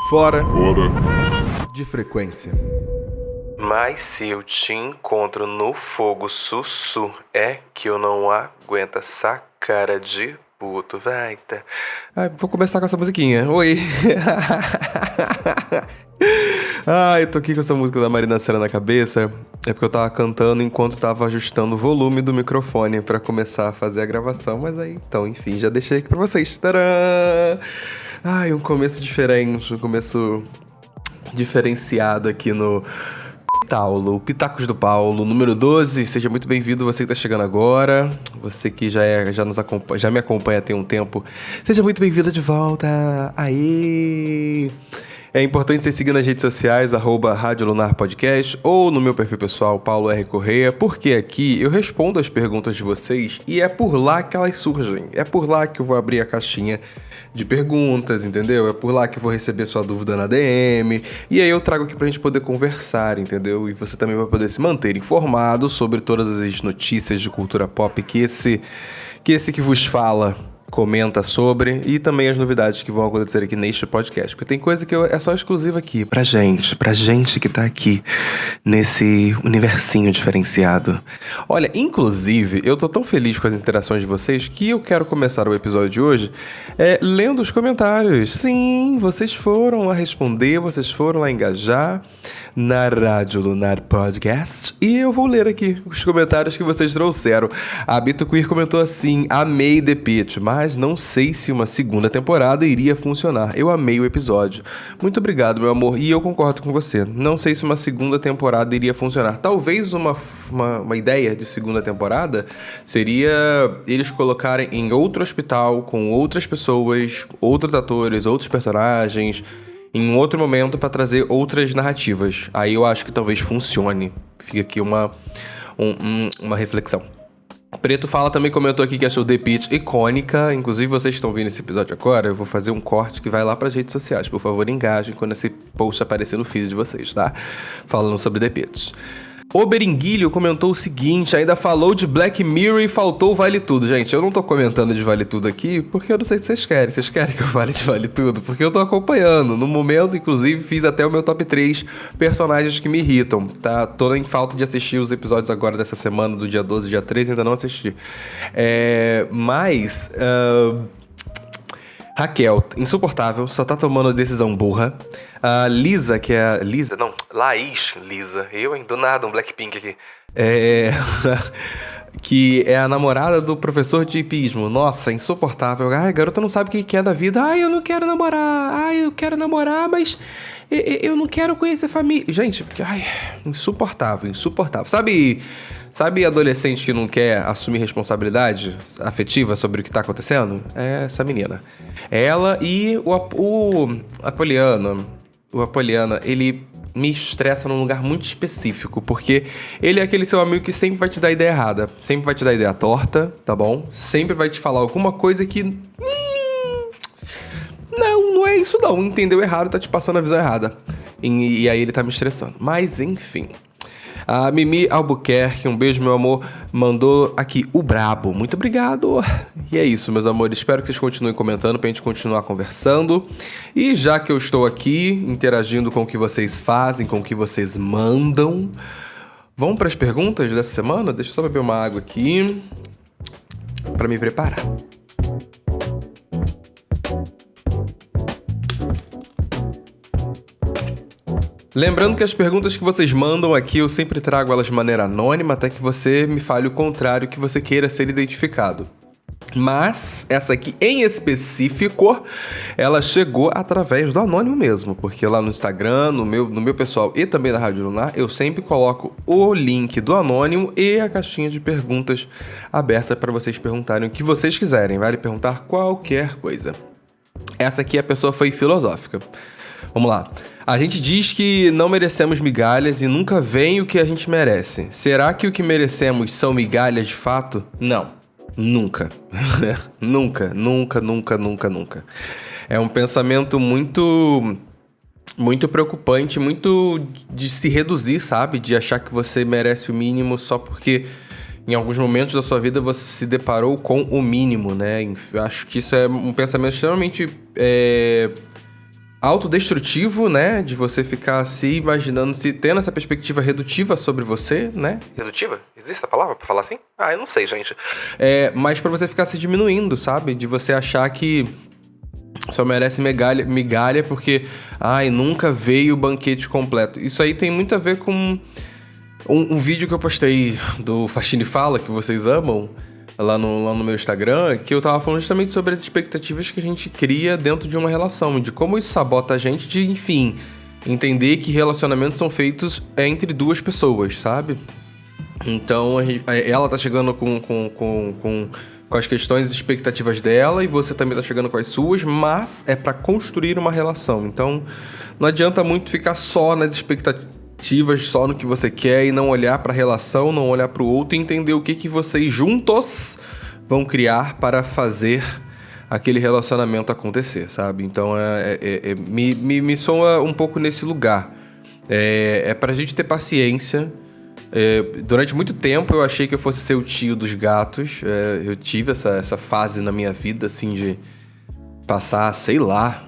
Fora de frequência. Mas se eu te encontro no fogo sussu, é que eu não aguento essa cara de puto, vai, tá? Vou começar com essa musiquinha. Oi! Eu tô aqui com essa música da Marina Sena na cabeça. É porque eu tava cantando enquanto tava ajustando o volume do microfone pra começar a fazer a gravação. Mas aí, então, enfim, já deixei aqui pra vocês. Tcharam! Um começo diferente, um começo diferenciado aqui no Paulo, Pitacos do Paulo, número 12. Seja muito bem-vindo, você que tá chegando agora, você que já me acompanha tem um tempo. Seja muito bem-vindo de volta. Aê! É importante você seguir nas redes sociais, @Rádio Lunar Podcast, ou no meu perfil pessoal, Paulo R. Correia, porque aqui eu respondo as perguntas de vocês e é por lá que elas surgem. É por lá que eu vou abrir a caixinha de perguntas, entendeu? É por lá que eu vou receber sua dúvida na DM, e aí eu trago aqui pra gente poder conversar, entendeu? E você também vai poder se manter informado sobre todas as notícias de cultura pop que esse que vos fala comenta sobre, e também as novidades que vão acontecer aqui neste podcast, porque tem coisa que é só exclusiva aqui, pra gente que tá aqui nesse universinho diferenciado. Olha, inclusive, eu tô tão feliz com as interações de vocês que eu quero começar o episódio de hoje lendo os comentários. Sim, vocês foram lá responder, vocês foram lá engajar na Rádio Lunar Podcast, e eu vou ler aqui os comentários que vocês trouxeram. A Bito Queer comentou assim: amei The Pitch, mas não sei se uma segunda temporada iria funcionar. Eu amei o episódio. Muito obrigado, meu amor. E eu concordo com você. Não sei se uma segunda temporada iria funcionar. Talvez uma ideia de segunda temporada seria eles colocarem em outro hospital, com outras pessoas, outros atores, outros personagens, em um outro momento para trazer outras narrativas. Aí eu acho que talvez funcione. Fica aqui uma reflexão. Preto Fala também comentou aqui que achou The Pitch icônica. Inclusive, vocês estão vendo esse episódio agora, eu vou fazer um corte que vai lá pras redes sociais. Por favor, engajem quando esse post aparecer no feed de vocês, tá? Falando sobre The Pitch. O Beringuilho comentou o seguinte: ainda falou de Black Mirror e faltou o Vale Tudo. Gente, eu não tô comentando de Vale Tudo aqui porque eu não sei se vocês querem. Vocês querem que eu fale de Vale Tudo? Porque eu tô acompanhando. No momento, inclusive, fiz até o meu top 3 personagens que me irritam, tá? Tô em falta de assistir os episódios agora dessa semana, do dia 12 e dia 13, ainda não assisti. Raquel, insuportável, só tá tomando decisão burra. A Lisa, que é Laís Lisa. Eu, hein? Do nada, um Blackpink aqui. Que é a namorada do professor de hipismo. Nossa, insuportável. A garota não sabe o que é da vida. Eu não quero namorar. Eu quero namorar, mas eu não quero conhecer família. Gente, insuportável. Sabe adolescente que não quer assumir responsabilidade afetiva sobre o que tá acontecendo? É essa menina. Ela e o Apoliano. O Apoliana, ele me estressa num lugar muito específico, porque ele é aquele seu amigo que sempre vai te dar ideia errada, sempre vai te dar ideia torta, tá bom? Sempre vai te falar alguma coisa que... Não é isso não, entendeu errado, tá te passando a visão errada. E aí ele tá me estressando. Mas, enfim... A Mimi Albuquerque, um beijo, meu amor, mandou aqui o brabo. Muito obrigado. E é isso, meus amores. Espero que vocês continuem comentando pra gente continuar conversando. E já que eu estou aqui interagindo com o que vocês fazem, com o que vocês mandam, vamos para as perguntas dessa semana? Deixa eu só beber uma água aqui pra me preparar. Lembrando que as perguntas que vocês mandam aqui, eu sempre trago elas de maneira anônima, até que você me fale o contrário, que você queira ser identificado. Mas essa aqui em específico, ela chegou através do anônimo mesmo, porque lá no Instagram, no meu pessoal e também na Rádio Lunar, eu sempre coloco o link do anônimo e a caixinha de perguntas aberta para vocês perguntarem o que vocês quiserem, vale perguntar qualquer coisa. Essa aqui a pessoa foi filosófica. Vamos lá. A gente diz que não merecemos migalhas e nunca vem o que a gente merece. Será que o que merecemos são migalhas de fato? Não. Nunca. Nunca. É um pensamento muito preocupante, muito de se reduzir, sabe? De achar que você merece o mínimo só porque em alguns momentos da sua vida você se deparou com o mínimo, né? Eu acho que isso é um pensamento extremamente autodestrutivo, né? De você ficar se imaginando, se tendo essa perspectiva redutiva sobre você, né? Redutiva? Existe essa palavra pra falar assim? Ah, eu não sei, gente. Mas pra você ficar se diminuindo, sabe? De você achar que só merece migalha porque, nunca veio o banquete completo. Isso aí tem muito a ver com um vídeo que eu postei do Faxine Fala, que vocês amam, lá no meu Instagram, que eu tava falando justamente sobre as expectativas que a gente cria dentro de uma relação, de como isso sabota a gente de, enfim, entender que relacionamentos são feitos entre duas pessoas, sabe? Então, ela tá chegando com as questões e expectativas dela e você também tá chegando com as suas, mas é pra construir uma relação. Então, não adianta muito ficar só nas expectativas, só no que você quer e não olhar pra relação, não olhar pro outro e entender o que vocês juntos vão criar para fazer aquele relacionamento acontecer, sabe? Então, me soa um pouco nesse lugar. É pra gente ter paciência. Durante muito tempo eu achei que eu fosse ser o tio dos gatos. Eu tive essa fase na minha vida, assim, de passar, sei lá,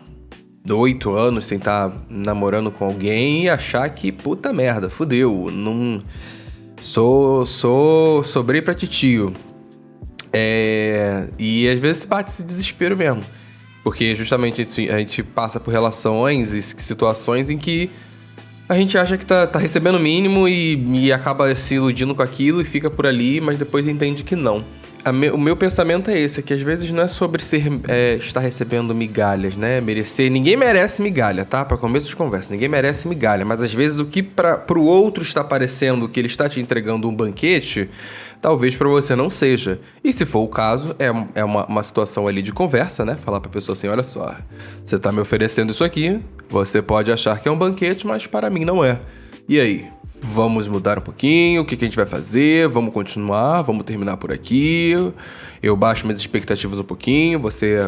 8 anos sem estar namorando com alguém e achar que, puta merda, fudeu, não sobrei pra titio. E às vezes bate esse desespero mesmo, porque justamente a gente passa por relações e situações em que a gente acha que tá recebendo o mínimo e acaba se iludindo com aquilo e fica por ali, mas depois entende que não. O meu pensamento é esse, que às vezes não é sobre estar recebendo migalhas, né? Merecer. Ninguém merece migalha, tá? Pra começo de conversa, ninguém merece migalha. Mas às vezes o que pro outro está parecendo que ele está te entregando um banquete, talvez pra você não seja. E se for o caso, é uma situação ali de conversa, né? Falar pra pessoa assim, olha só, você tá me oferecendo isso aqui, você pode achar que é um banquete, mas para mim não é. E aí? Vamos mudar um pouquinho, o que a gente vai fazer, vamos continuar, vamos terminar por aqui, eu baixo minhas expectativas um pouquinho, você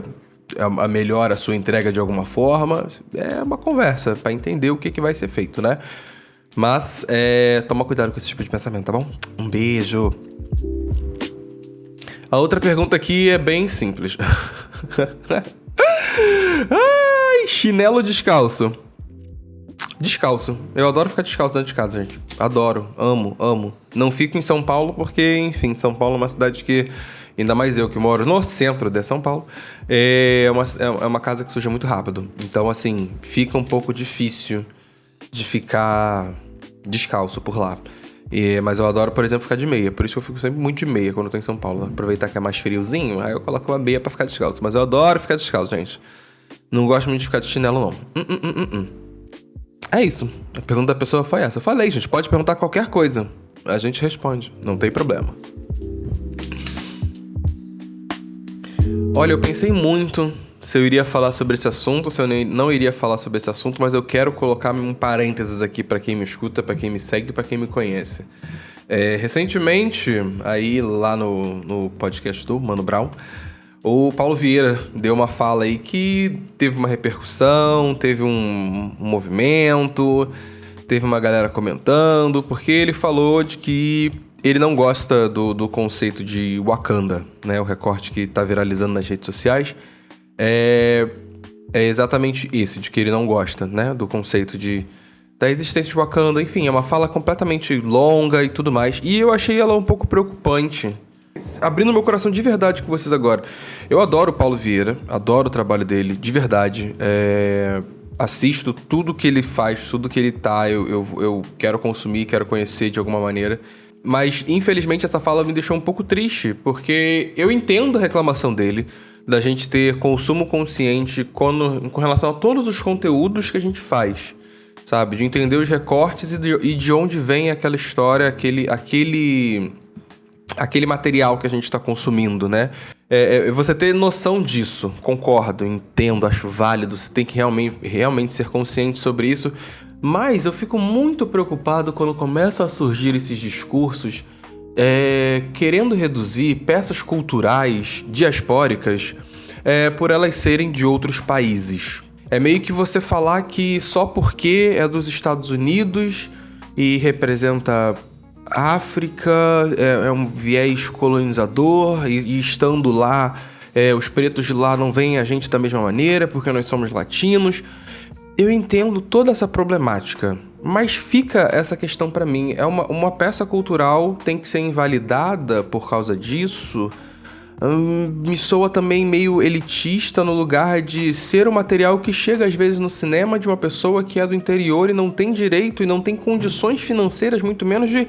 melhora a sua entrega de alguma forma. É uma conversa pra entender o que vai ser feito, né? Mas, toma cuidado com esse tipo de pensamento, tá bom? Um beijo. A outra pergunta aqui é bem simples. Ai, chinelo descalço. Descalço. Eu adoro ficar descalço dentro de casa, gente. Adoro. Amo. Não fico em São Paulo porque, enfim, São Paulo é uma cidade que, ainda mais eu que moro no centro de São Paulo, é uma casa que suja muito rápido. Então, assim, fica um pouco difícil de ficar descalço por lá. Mas eu adoro, por exemplo, ficar de meia. Por isso que eu fico sempre muito de meia quando eu tô em São Paulo. Aproveitar que é mais friozinho, aí eu coloco uma meia pra ficar descalço. Mas eu adoro ficar descalço, gente. Não gosto muito de ficar de chinelo, não. É isso. A pergunta da pessoa foi essa. Eu falei, gente, pode perguntar qualquer coisa. A gente responde. Não tem problema. Olha, eu pensei muito se eu iria falar sobre esse assunto, se eu não iria falar sobre esse assunto, mas eu quero colocar um parênteses aqui pra quem me escuta, pra quem me segue, pra quem me conhece. Recentemente, aí lá no podcast do Mano Brown, o Paulo Vieira deu uma fala aí que teve uma repercussão, teve um movimento, teve uma galera comentando, porque ele falou de que ele não gosta do conceito de Wakanda, né? O recorte que tá viralizando nas redes sociais é exatamente esse, de que ele não gosta, né? Do conceito da existência de Wakanda. Enfim, é uma fala completamente longa e tudo mais. E eu achei ela um pouco preocupante. Abrindo meu coração de verdade com vocês agora. Eu adoro o Paulo Vieira, adoro o trabalho dele, de verdade. Assisto tudo que ele faz, tudo que ele tá, eu quero consumir, quero conhecer de alguma maneira. Mas, infelizmente, essa fala me deixou um pouco triste, porque eu entendo a reclamação dele, da gente ter consumo consciente com relação a todos os conteúdos que a gente faz, sabe? De entender os recortes e de onde vem aquela história, aquele material que a gente está consumindo, né? Você ter noção disso, concordo, entendo, acho válido, você tem que realmente ser consciente sobre isso, mas eu fico muito preocupado quando começam a surgir esses discursos querendo reduzir peças culturais diaspóricas por elas serem de outros países. É meio que você falar que só porque é dos Estados Unidos e representa África, é um viés colonizador, e estando lá, os pretos de lá não veem a gente da mesma maneira, porque nós somos latinos. eu entendo toda essa problemática, mas fica essa questão pra mim. É uma peça cultural tem que ser invalidada por causa disso? Me soa também meio elitista no lugar de ser um material que chega às vezes no cinema de uma pessoa que é do interior e não tem direito e não tem condições financeiras, muito menos de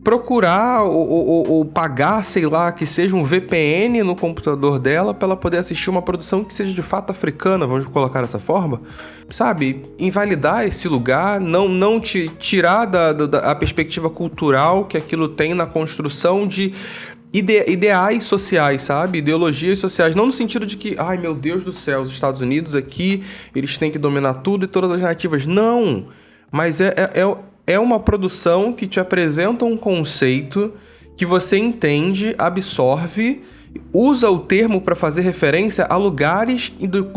procurar ou pagar, sei lá, que seja um VPN no computador dela para ela poder assistir uma produção que seja de fato africana, vamos colocar dessa forma, sabe? Invalidar esse lugar, não te tirar da perspectiva cultural que aquilo tem na construção de ideais sociais, sabe? Ideologias sociais. Não no sentido de que, ai meu Deus do céu, os Estados Unidos aqui, eles têm que dominar tudo e todas as narrativas. Não! Mas é uma produção que te apresenta um conceito que você entende, absorve, usa o termo para fazer referência a lugares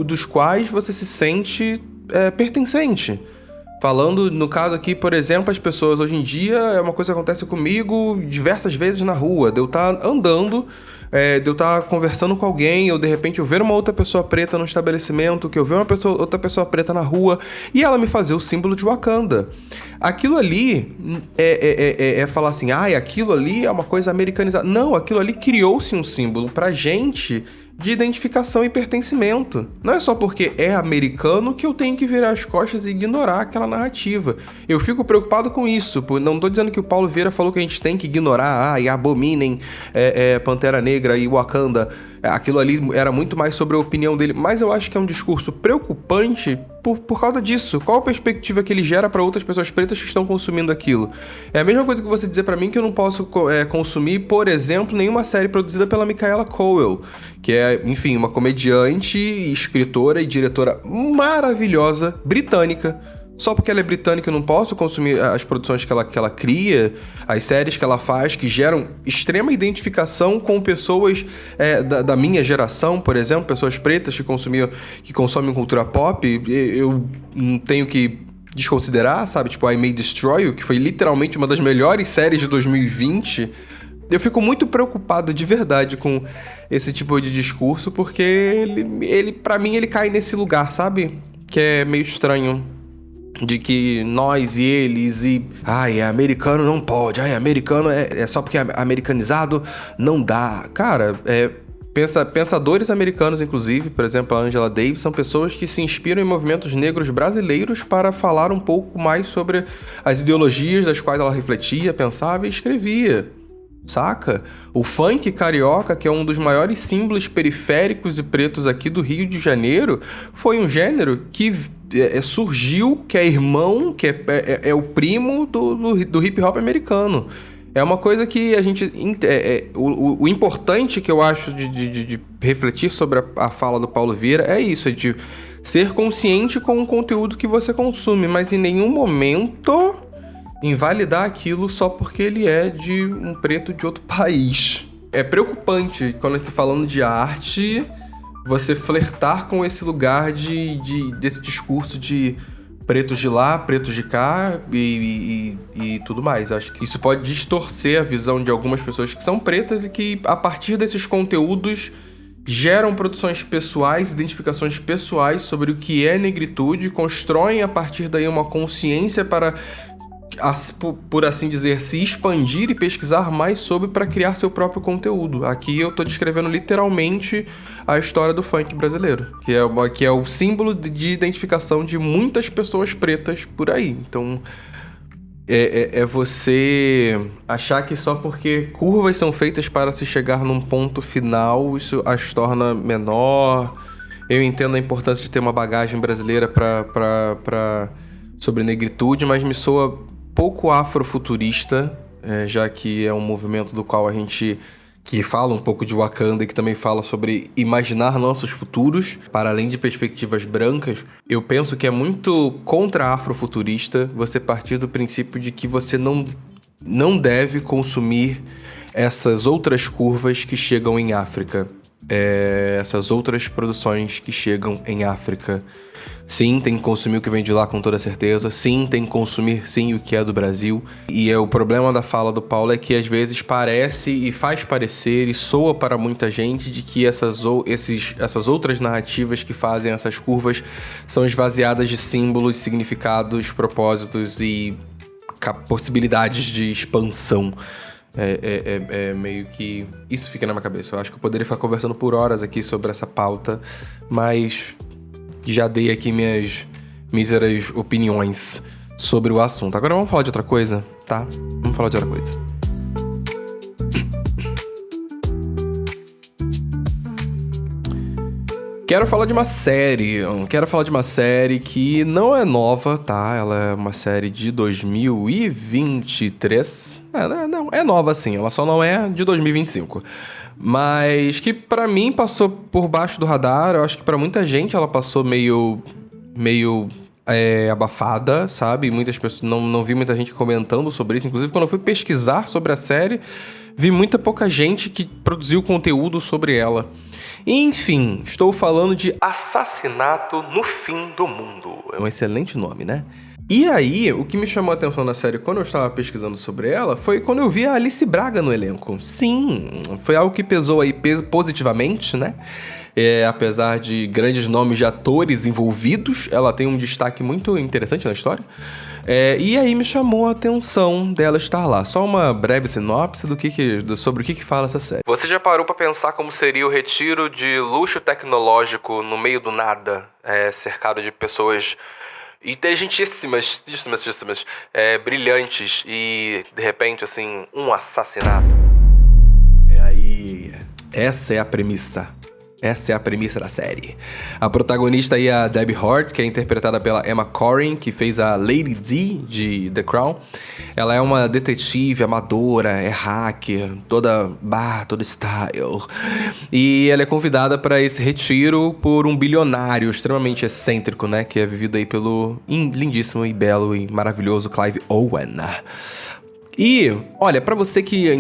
dos quais você se sente pertencente. Falando, no caso aqui, por exemplo, as pessoas hoje em dia, é uma coisa que acontece comigo diversas vezes na rua, de eu estar andando, de eu estar conversando com alguém, ou de repente eu ver uma outra pessoa preta no estabelecimento, que eu ver outra pessoa preta na rua, e ela me fazer o símbolo de Wakanda. Aquilo ali é falar assim, aquilo ali é uma coisa americanizada. Não, aquilo ali criou-se um símbolo pra gente de identificação e pertencimento. Não é só porque é americano que eu tenho que virar as costas e ignorar aquela narrativa. Eu fico preocupado com isso. Não tô dizendo que o Paulo Vieira falou que a gente tem que ignorar, e abominem Pantera Negra e Wakanda. Aquilo ali era muito mais sobre a opinião dele, mas eu acho que é um discurso preocupante por causa disso. Qual a perspectiva que ele gera para outras pessoas pretas que estão consumindo aquilo? É a mesma coisa que você dizer para mim que eu não posso consumir, por exemplo, nenhuma série produzida pela Micaela Coel, que é, enfim, uma comediante, escritora e diretora maravilhosa, britânica. Só porque ela é britânica eu não posso consumir as produções que ela cria, as séries que ela faz, que geram extrema identificação com pessoas da minha geração, por exemplo, pessoas pretas que consomem cultura pop. Eu não tenho que desconsiderar, sabe? Tipo, I May Destroy You, que foi literalmente uma das melhores séries de 2020. Eu fico muito preocupado de verdade com esse tipo de discurso, porque ele para mim, ele cai nesse lugar, sabe? Que é meio estranho. De que nós e eles americano não pode, americano é só porque é americanizado, não dá. Cara, pensadores americanos, inclusive, por exemplo, a Angela Davis, são pessoas que se inspiram em movimentos negros brasileiros para falar um pouco mais sobre as ideologias das quais ela refletia, pensava e escrevia. Saca? O funk carioca, que é um dos maiores símbolos periféricos e pretos aqui do Rio de Janeiro, foi um gênero que surgiu, que é irmão, que é o primo do hip hop americano. É uma coisa que a gente... O importante que eu acho de refletir sobre a fala do Paulo Vieira é isso, é de ser consciente com o conteúdo que você consome, mas em nenhum momento invalidar aquilo só porque ele é de um preto de outro país. É preocupante quando se falando de arte, você flertar com esse lugar desse discurso de pretos de lá, pretos de cá e tudo mais. Acho que isso pode distorcer a visão de algumas pessoas que são pretas e que, a partir desses conteúdos, geram produções pessoais, identificações pessoais sobre o que é negritude, constroem a partir daí uma consciência para, por assim dizer, se expandir e pesquisar mais sobre para criar seu próprio conteúdo. Aqui eu tô descrevendo literalmente a história do funk brasileiro, que é o símbolo de identificação de muitas pessoas pretas por aí. Então, é você achar que só porque curvas são feitas para se chegar num ponto final, isso as torna menor. Eu entendo a importância de ter uma bagagem brasileira sobre negritude, mas me soa pouco afrofuturista, já que é um movimento do qual a gente que fala um pouco de Wakanda e que também fala sobre imaginar nossos futuros, para além de perspectivas brancas. Eu penso que é muito contra-afrofuturista você partir do princípio de que você não deve consumir essas outras curvas que chegam em África. essas outras produções que chegam em África. Sim, tem que consumir o que vem de lá com toda certeza. Sim, tem que consumir sim o que é do Brasil. E o problema da fala do Paulo é que às vezes parece e faz parecer e soa para muita gente de que essas outras narrativas que fazem essas curvas são esvaziadas de símbolos, significados, propósitos e possibilidades de expansão. Meio que isso fica na minha cabeça. Eu acho que eu poderia ficar conversando por horas aqui sobre essa pauta, mas já dei aqui minhas míseras opiniões sobre o assunto. Agora vamos falar de outra coisa, tá? Vamos falar de outra coisa. Quero falar de uma série que não é nova, tá? Ela é uma série de 2023. Não, é nova sim, ela só não é de 2025. Mas que pra mim passou por baixo do radar. Eu acho que pra muita gente ela passou meio abafada, sabe? Muitas pessoas, não vi muita gente comentando sobre isso. Inclusive, quando eu fui pesquisar sobre a série, vi muita pouca gente que produziu conteúdo sobre ela. Enfim, estou falando de Assassinato no Fim do Mundo. É um excelente nome, né? E aí, o que me chamou a atenção na série quando eu estava pesquisando sobre ela foi quando eu vi a Alice Braga no elenco. Sim, foi algo que pesou aí positivamente, né? Apesar de grandes nomes de atores envolvidos, ela tem um destaque muito interessante na história. E aí me chamou a atenção dela estar lá. Só uma breve sinopse sobre o que fala essa série. Você já parou pra pensar como seria o retiro de luxo tecnológico no meio do nada, cercado de pessoas inteligentíssimas, brilhantes e, de repente, assim, um assassinato? Essa é a premissa. Essa é a premissa da série. A protagonista aí é a Debbie Hart, que é interpretada pela Emma Corrin, que fez a Lady D de The Crown. Ela é uma detetive amadora, é hacker, toda style. E ela é convidada para esse retiro por um bilionário extremamente excêntrico, né? Que é vivido aí pelo lindíssimo e belo e maravilhoso Clive Owen. E, olha, pra você que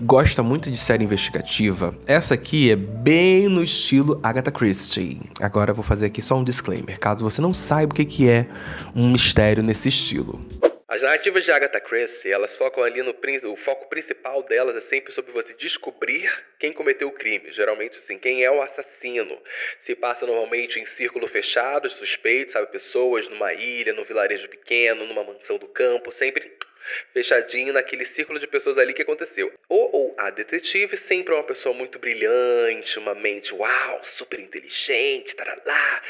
gosta muito de série investigativa, essa aqui é bem no estilo Agatha Christie. Agora eu vou fazer aqui só um disclaimer, caso você não saiba o que é um mistério nesse estilo. As narrativas de Agatha Christie, elas focam ali o foco principal delas é sempre sobre você descobrir quem cometeu o crime. Geralmente, assim, quem é o assassino. Se passa normalmente em círculo fechado, suspeitos, sabe? Pessoas numa ilha, num vilarejo pequeno, numa mansão do campo, sempre fechadinho naquele círculo de pessoas ali que aconteceu. Ou a detetive sempre é uma pessoa muito brilhante, uma mente, uau, super inteligente, tarará.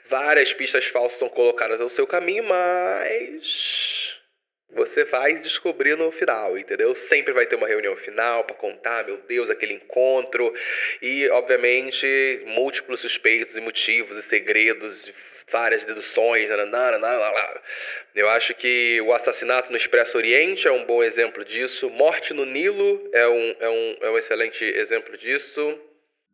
Várias pistas falsas são colocadas ao seu caminho, mas você vai descobrir no final, entendeu? Sempre vai ter uma reunião final pra contar, meu Deus, aquele encontro. E, obviamente, múltiplos suspeitos e motivos e segredos, várias deduções. Eu acho que o Assassinato no Expresso Oriente é um bom exemplo disso. Morte no Nilo é um excelente exemplo disso.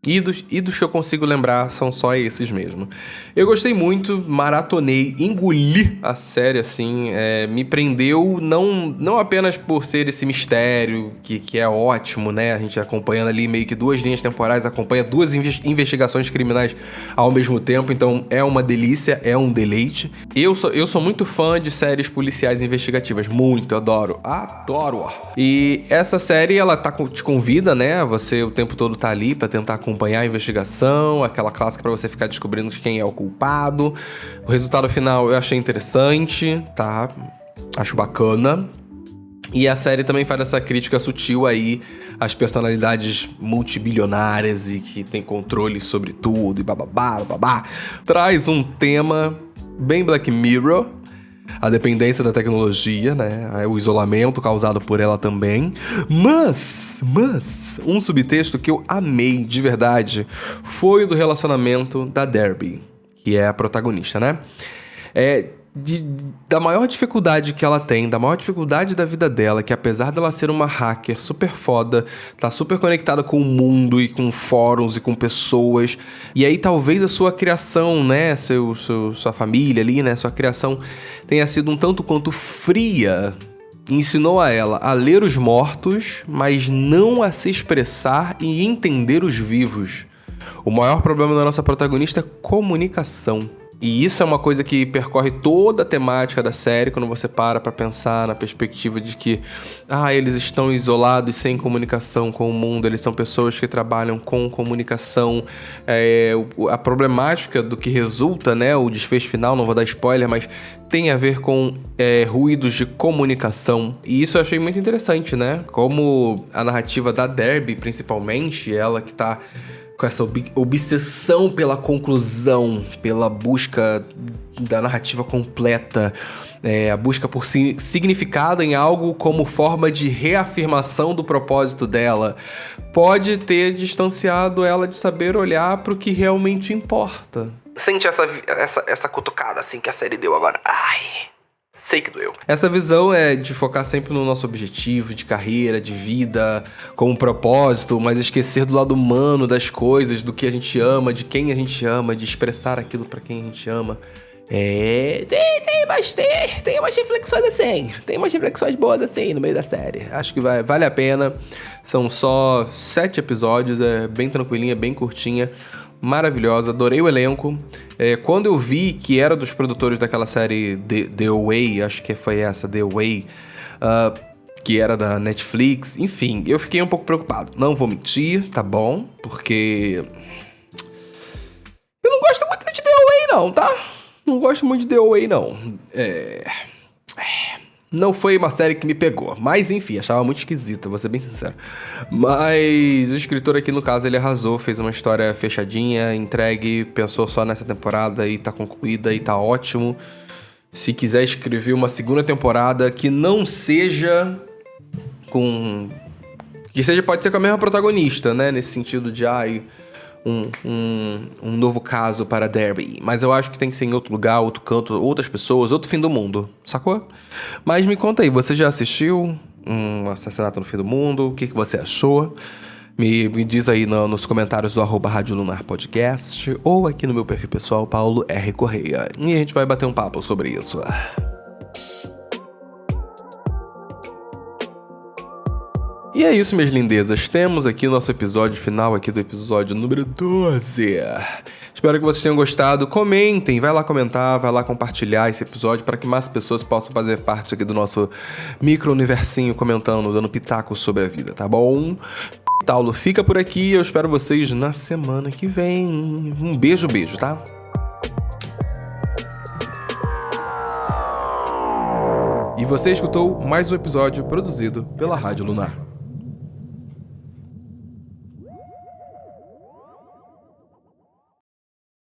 E dos que eu consigo lembrar são só esses mesmo. Eu gostei muito, maratonei, engoli a série, assim, me prendeu não apenas por ser esse mistério, que é ótimo, né? A gente acompanhando ali meio que 2 linhas temporais, acompanha 2 investigações criminais ao mesmo tempo, então é uma delícia, é um deleite. Eu sou muito fã de séries policiais investigativas, muito, adoro. E essa série, ela te convida, né? Você o tempo todo tá ali pra tentar acompanhar a investigação, aquela clássica pra você ficar descobrindo quem é o culpado. O resultado final eu achei interessante, tá? Acho bacana. E a série também faz essa crítica sutil aí às personalidades multibilionárias e que tem controle sobre tudo e bababá. Traz um tema bem Black Mirror, a dependência da tecnologia, né? O isolamento causado por ela também. Mas um subtexto que eu amei de verdade foi o do relacionamento da Debbie, que é a protagonista, né? Da maior dificuldade que ela tem, da maior dificuldade da vida dela, que apesar dela ser uma hacker super foda, tá super conectada com o mundo e com fóruns e com pessoas, e aí talvez a sua criação, né, sua família ali, né, sua criação tenha sido um tanto quanto fria, ensinou a ela a ler os mortos, mas não a se expressar e entender os vivos. O maior problema da nossa protagonista é comunicação. E isso é uma coisa que percorre toda a temática da série, quando você para pra pensar na perspectiva de que eles estão isolados, sem comunicação com o mundo, eles são pessoas que trabalham com comunicação. A problemática do que resulta, né, o desfecho final, não vou dar spoiler, mas tem a ver com ruídos de comunicação. E isso eu achei muito interessante, né? Como a narrativa da Derby, principalmente, ela que tá com essa obsessão pela conclusão, pela busca da narrativa completa, a busca por significado em algo como forma de reafirmação do propósito dela, pode ter distanciado ela de saber olhar para o que realmente importa. Sente essa cutucada assim que a série deu agora. Sei que doeu. Essa visão é de focar sempre no nosso objetivo de carreira, de vida, com um propósito, mas esquecer do lado humano das coisas, do que a gente ama, de quem a gente ama, de expressar aquilo pra quem a gente ama. Tem umas reflexões assim, tem umas reflexões boas assim no meio da série. Acho que vale a pena. São só 7 episódios, é bem tranquilinha, bem curtinha. Maravilhosa, adorei o elenco. Quando eu vi que era dos produtores daquela série The Away, acho que foi essa, The Away, que era da Netflix, enfim, eu fiquei um pouco preocupado. Não vou mentir, tá bom? Porque eu não gosto muito de The Away não, tá? Não gosto muito de The Away não. Não foi uma série que me pegou, mas enfim, achava muito esquisita, vou ser bem sincero. Mas o escritor aqui, no caso, ele arrasou, fez uma história fechadinha, entregue, pensou só nessa temporada e tá concluída e tá ótimo. Se quiser escrever uma segunda temporada que não seja com... pode ser com a mesma protagonista, né? Nesse sentido de, um novo caso para Derby. Mas eu acho que tem que ser em outro lugar, outro canto, outras pessoas, outro fim do mundo, sacou? Mas me conta aí, você já assistiu um Assassinato no Fim do Mundo? O que você achou? Me diz aí nos comentários do @Rádio Lunar Podcast ou aqui no meu perfil pessoal, Paulo R. Correia. E a gente vai bater um papo sobre isso. E é isso, minhas lindezas. Temos aqui o nosso episódio final aqui do episódio número 12. Espero que vocês tenham gostado. Comentem, vai lá comentar, vai lá compartilhar esse episódio para que mais pessoas possam fazer parte aqui do nosso micro-universinho comentando, dando pitaco sobre a vida, tá bom? Paulo fica por aqui, eu espero vocês na semana que vem. Um beijo, tá? E você escutou mais um episódio produzido pela Rádio Lunar.